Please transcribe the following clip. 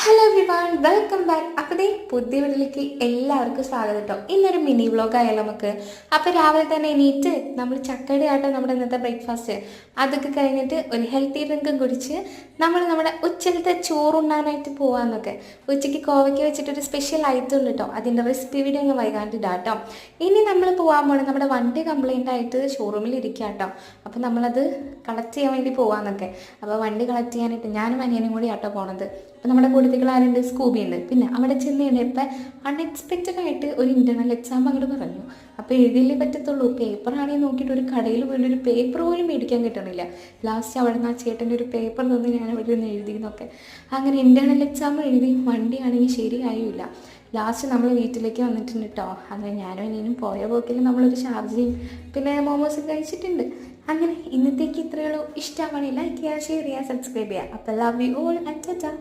Hello everyone, welcome back. അപ്പോൾ പുതിയ വീട്ടിലേക്ക് എല്ലാവർക്കും സ്വാഗതം കേട്ടോ. ഇന്നൊരു മിനി വ്ലോഗ് ആയാലും നമുക്ക്. അപ്പോൾ രാവിലെ തന്നെ എണീറ്റ് നമ്മൾ ചക്കയുടെ ആട്ടോ നമ്മുടെ ഇന്നത്തെ ബ്രേക്ക്ഫാസ്റ്റ് അതൊക്കെ കഴിഞ്ഞിട്ട് ഒരു ഹെൽത്തി ഡ്രിങ്കും കുടിച്ച് നമ്മൾ നമ്മുടെ ഉച്ചലത്തെ ചോറുണ്ണാനായിട്ട് പോകാമെന്നൊക്കെ. ഉച്ചയ്ക്ക് കോവയ്ക്ക് വെച്ചിട്ടൊരു സ്പെഷ്യൽ ഐറ്റം ഉണ്ട് കേട്ടോ. അതിൻ്റെ റെസിപ്പി വീഡിയോ അങ്ങ് വൈകാണ്ട് ഇടാട്ടോ. ഇനി നമ്മൾ പോകാൻ പോകണം, നമ്മുടെ വണ്ടി കംപ്ലൈൻ്റ് ആയിട്ട് ഷോറൂമിൽ ഇരിക്കുക കേട്ടോ. അപ്പോൾ നമ്മളത് കളക്ട് ചെയ്യാൻ വേണ്ടി പോകാമെന്നൊക്കെ. അപ്പോൾ വണ്ടി കളക്ട് ചെയ്യാനായിട്ട് ഞാനും അനിയനും കൂടി ആട്ടോ പോണത്. അപ്പോൾ നമ്മുടെ കൂട്ടത്തികൾ ആരുണ്ട്, സ്കൂബി ഉണ്ട്. പിന്നെ അവിടെ ചെന്ന് കഴിഞ്ഞപ്പോൾ അൺഎക്സ്പെക്റ്റഡ് ആയിട്ട് ഒരു ഇൻ്റർണൽ എക്സാം അങ്ങോട്ട് പറഞ്ഞു. അപ്പോൾ എഴുതിയല്ലേ പറ്റത്തുള്ളൂ. പേപ്പറാണെങ്കിൽ നോക്കിയിട്ട് ഒരു കടയിൽ പോയിട്ട് ഒരു പേപ്പർ പോലും മേടിക്കാൻ കിട്ടണില്ല. ലാസ്റ്റ് അവിടെ നിന്ന് ആ ചേട്ടൻ്റെ ഒരു പേപ്പർ തന്ന് ഞാൻ അവിടെ നിന്ന് എഴുതിയെന്നൊക്കെ. അങ്ങനെ ഇൻ്റർണൽ എക്സാം എഴുതി വണ്ടിയാണെങ്കിൽ ശരിയായില്ല. ലാസ്റ്റ് നമ്മൾ വീട്ടിലേക്ക് വന്നിട്ടുണ്ട് കേട്ടോ. അങ്ങനെ ഞാനും അനിയനും പോയ പോക്കിൽ നമ്മളൊരു ഷാർജയും പിന്നെ മോമോസും കഴിച്ചിട്ടുണ്ട്. അങ്ങനെ ഇന്നത്തേക്ക് ഇത്രയുള്ളൂ. ഇഷ്ടമാണെങ്കിൽ ലൈക്ക് ചെയ്യുക, ഷെയർ ചെയ്യുക, സബ്സ്ക്രൈബ് ചെയ്യുക. അപ്പോൾ love you all and Tata.